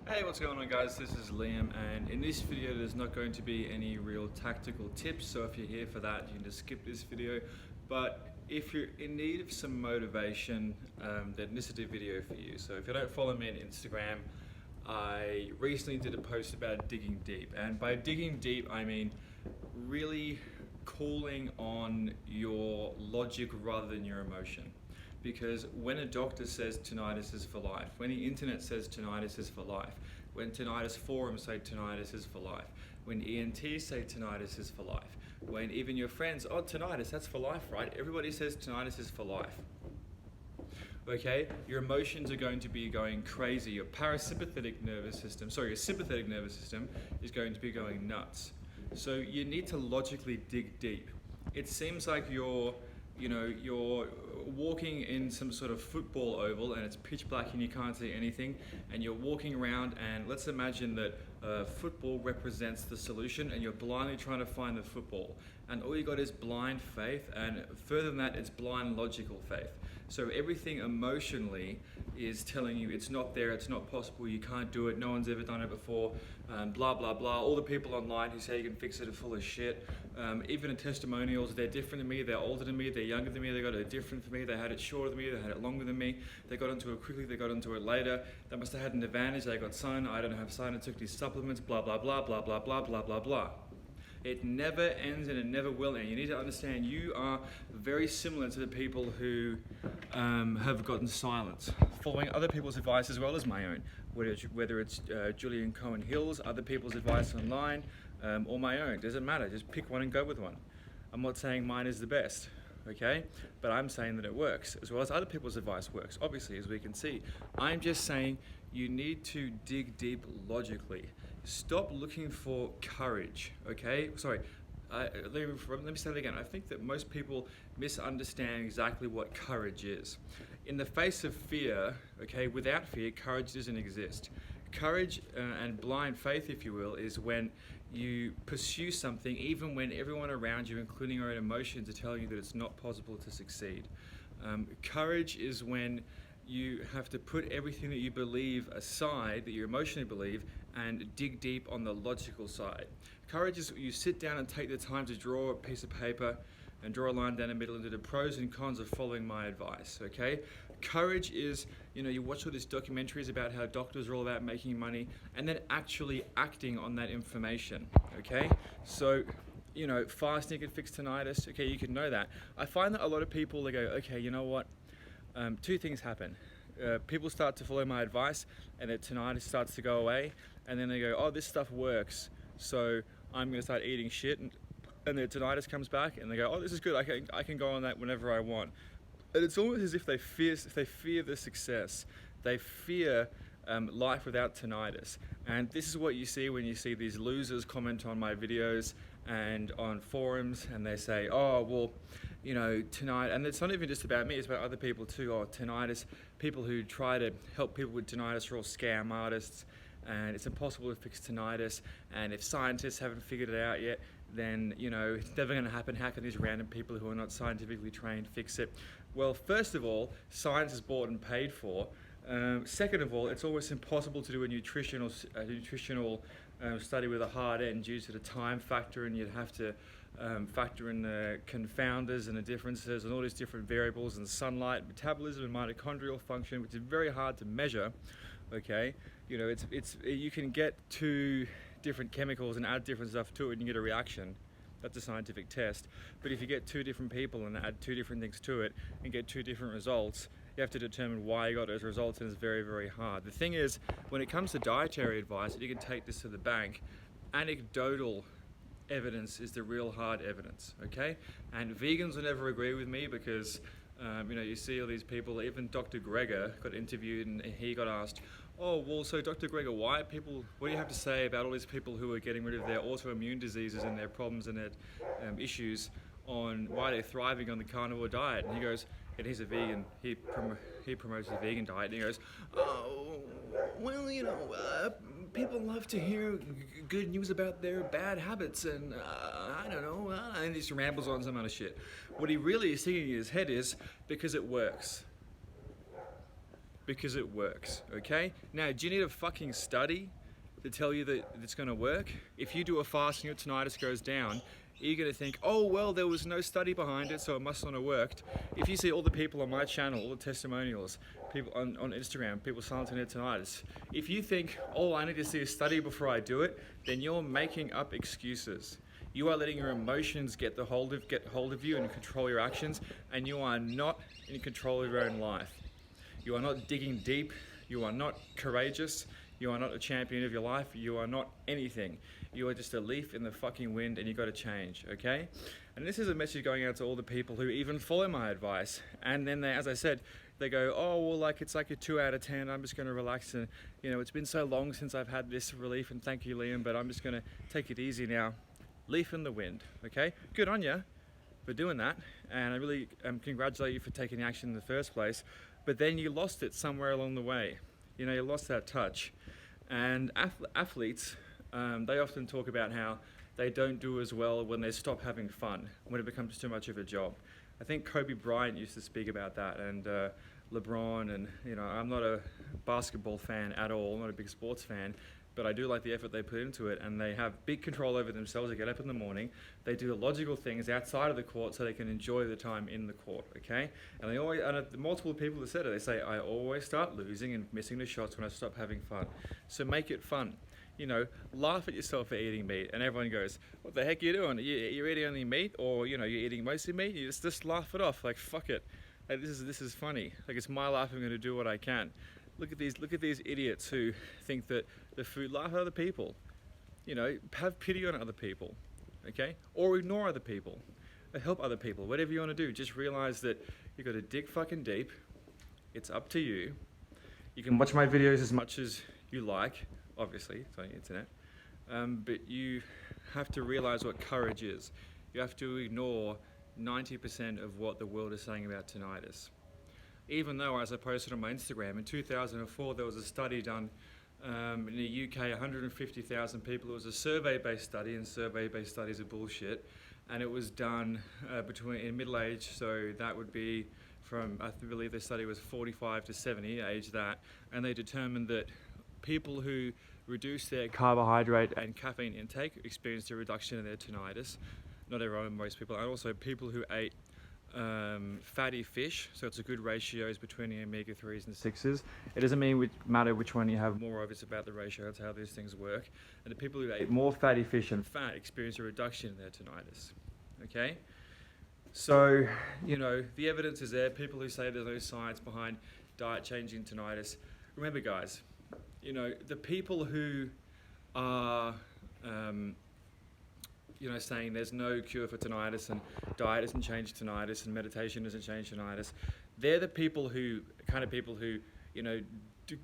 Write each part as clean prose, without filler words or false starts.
Hey, what's going on guys? This is Liam, and in this video there's not going to be any real tactical tips, so if you're here for that you can just skip this video. But if you're in need of some motivation, then this is the video for you. So if you don't follow me on Instagram, I recently did a post about digging deep, and by digging deep I mean really calling on your logic rather than your emotion. Because when a doctor says tinnitus is for life, when the internet says tinnitus is for life, when tinnitus forums say tinnitus is for life, when ENTs say tinnitus is for life, when even your friends, oh, tinnitus, that's for life, right? Everybody says tinnitus is for life. Okay, your emotions are going to be going crazy. Your sympathetic nervous system is going to be going nuts. So you need to logically dig deep. It seems like you're walking in some sort of football oval and it's pitch black and you can't see anything, and you're walking around, and let's imagine that football represents the solution and you're blindly trying to find the football, and all you got is blind faith, and further than that it's blind logical faith. So everything emotionally is telling you it's not there, it's not possible, you can't do it, no one's ever done it before, blah blah blah. All the people online who say you can fix it are full of shit. Even the testimonials, they're different than me, they're older than me, they're younger than me, they got it different from me, they had it shorter than me, they had it longer than me, they got into it quickly, they got into it later, they must have had an advantage, they got sun, I don't have sun, I took these supplements, blah blah blah blah blah blah blah blah blah. It never ends and it never will end. You need to understand you are very similar to the people who have gotten silence, following other people's advice as well as my own, whether it's Julian Cohen Hill's, other people's advice online, or my own. Doesn't matter, just pick one and go with one. I'm not saying mine is the best, okay? But I'm saying that it works, as well as other people's advice works, obviously, as we can see. I'm just saying you need to dig deep logically. Stop looking for courage, okay? Sorry, let me say that again. I think that most people misunderstand exactly what courage is. In the face of fear, okay, without fear, courage doesn't exist. Courage and blind faith, if you will, is when you pursue something even when everyone around you, including your own emotions, are telling you that it's not possible to succeed. Courage is when you have to put everything that you believe aside, that you emotionally believe, and dig deep on the logical side. Courage is you sit down and take the time to draw a piece of paper and draw a line down the middle into the pros and cons of following my advice, okay? Courage is, you watch all these documentaries about how doctors are all about making money and then actually acting on that information, okay? So, fasting can fix tinnitus, okay, you can know that. I find that a lot of people, they go, okay, you know what? Two things happen. People start to follow my advice and their tinnitus starts to go away, and then they go, oh, this stuff works, so I'm going to start eating shit, and their tinnitus comes back and they go, oh, this is good, I can go on that whenever I want. And it's almost as if they fear the success. They fear life without tinnitus. And this is what you see when you see these losers comment on my videos and on forums, and they say, oh, well, tinnitus, and it's not even just about me, it's about other people too. Oh, tinnitus, people who try to help people with tinnitus are all scam artists, and it's impossible to fix tinnitus, and if scientists haven't figured it out yet, then, it's never going to happen. How can these random people who are not scientifically trained fix it? Well, first of all, science is bought and paid for. Second of all, it's almost impossible to do a nutritional study with a hard end due to the time factor, and you'd have to factor in the confounders and the differences and all these different variables and sunlight, metabolism and mitochondrial function, which is very hard to measure, okay? You can get two different chemicals and add different stuff to it and you get a reaction. That's a scientific test. But if you get two different people and add two different things to it and get two different results, you have to determine why you got those results, and it's very, very hard. The thing is, when it comes to dietary advice, you can take this to the bank. Anecdotal evidence is the real hard evidence, okay? And vegans will never agree with me because, you see all these people, even Dr. Greger got interviewed and he got asked, oh, well, so Dr. Greger, what do you have to say about all these people who are getting rid of their autoimmune diseases and their problems and their issues, on why they're thriving on the carnivore diet? And he goes, and he's a vegan, he promotes the vegan diet, and he goes, oh, well, people love to hear good news about their bad habits, and I don't know, and he just rambles on some other shit. What he really is thinking in his head is, because it works. because it works, okay? Now, do you need a fucking study to tell you that it's gonna work? If you do a fast and your tinnitus goes down, you're gonna think, oh, well, there was no study behind it, so it must not have worked. If you see all the people on my channel, all the testimonials, people on Instagram, people silencing their tinnitus, if you think, oh, I need to see a study before I do it, then you're making up excuses. You are letting your emotions get hold of you and control your actions, and you are not in control of your own life. You are not digging deep, you are not courageous, you are not a champion of your life, you are not anything. You are just a leaf in the fucking wind, and you got to change, okay? And this is a message going out to all the people who even follow my advice. And then they, as I said, they go, oh, well, like it's like a 2 out of 10. I'm just going to relax, and you know, it's been so long since I've had this relief, and thank you, Liam, but I'm just going to take it easy now. Leaf in the wind, okay? Good on you for doing that, and I really congratulate you for taking action in the first place. But then you lost it somewhere along the way. You know, you lost that touch. And athletes, they often talk about how they don't do as well when they stop having fun, when it becomes too much of a job. I think Kobe Bryant used to speak about that, and LeBron, and you know, I'm not a basketball fan at all, I'm not a big sports fan, but I do like the effort they put into it, and they have big control over themselves. They get up in the morning, they do the logical things outside of the court so they can enjoy the time in the court, okay? And they always, and multiple people have said it, they say, I always start losing and missing the shots when I stop having fun. So make it fun. You know, laugh at yourself for eating meat, and everyone goes, what the heck are you doing? You're eating only meat, or you know, you're eating mostly meat? You just laugh it off, like fuck it. Like, this is funny. Like, it's my life, I'm gonna do what I can. Look at these idiots who think that the food, laugh at other people. You know, have pity on other people, okay? Or ignore other people, or help other people, whatever you wanna do. Just realize that you gotta dig fucking deep. It's up to you. You can watch my videos as much as you like, obviously, it's on the internet. But you have to realize what courage is. You have to ignore 90% of what the world is saying about tinnitus. Even though, as I posted on my Instagram, in 2004 there was a study done in the UK, 150,000 people. It was a survey-based study, and survey-based studies are bullshit. And it was done in middle age, so that would be from, I believe the study was 45 to 70, age that, and they determined that people who reduced their carbohydrate and caffeine intake experienced a reduction in their tinnitus. Not everyone, most people, and also people who ate fatty fish, so it's a good ratios between the omega-3s and 6s. It doesn't matter which one you have more of, it's about the ratio, that's how these things work. And the people who ate more fatty fish and fat experienced a reduction in their tinnitus, okay? So, you know, the evidence is there. People who say there's no science behind diet changing tinnitus, remember guys, you know, the people who are you know, saying there's no cure for tinnitus and diet doesn't change tinnitus and meditation doesn't change tinnitus, they're the people who, you know,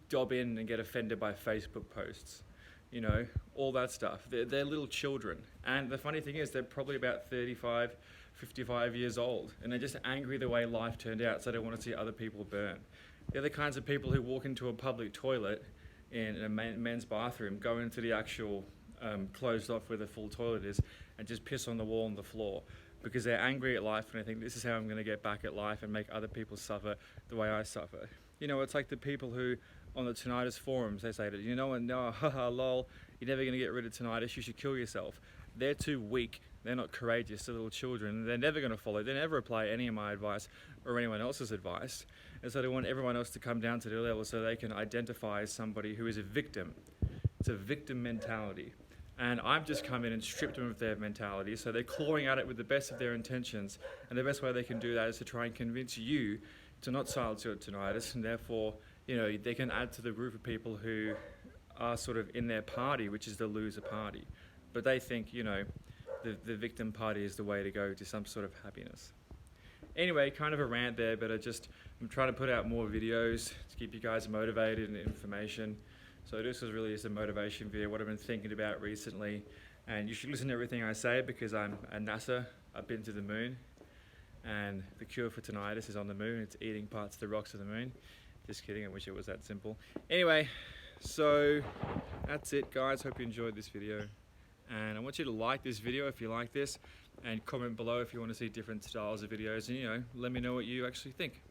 dob in and get offended by Facebook posts, you know, all that stuff. They're little children. And the funny thing is, they're probably about 35, 55 years old, and they're just angry the way life turned out, so they don't want to see other people burn. They're the kinds of people who walk into a public toilet in a men's bathroom, go into the actual closed off where the full toilet is, and just piss on the wall and the floor because they're angry at life and they think this is how I'm going to get back at life and make other people suffer the way I suffer. You know, it's like the people who on the tinnitus forums, they say that, you know, and no, haha, lol, you're never going to get rid of tinnitus, you should kill yourself. They're too weak, they're not courageous, they're little children, they're never going to follow, they never apply any of my advice or anyone else's advice, and so they want everyone else to come down to their level so they can identify as somebody who is a victim. It's a victim mentality. And I've just come in and stripped them of their mentality, so they're clawing at it with the best of their intentions, and the best way they can do that is to try and convince you to not silence your tinnitus, and therefore, you know, they can add to the group of people who are sort of in their party, which is the loser party. But they think, you know, the victim party is the way to go to some sort of happiness. Anyway, kind of a rant there, but I'm trying to put out more videos to keep you guys motivated and information. So this was really just a motivation video, what I've been thinking about recently. And you should listen to everything I say because I'm at NASA, I've been to the moon, and the cure for tinnitus is on the moon. It's eating parts of the rocks of the moon. Just kidding, I wish it was that simple. Anyway, so that's it guys, hope you enjoyed this video. And I want you to like this video if you like this, and comment below if you want to see different styles of videos, and you know, let me know what you actually think.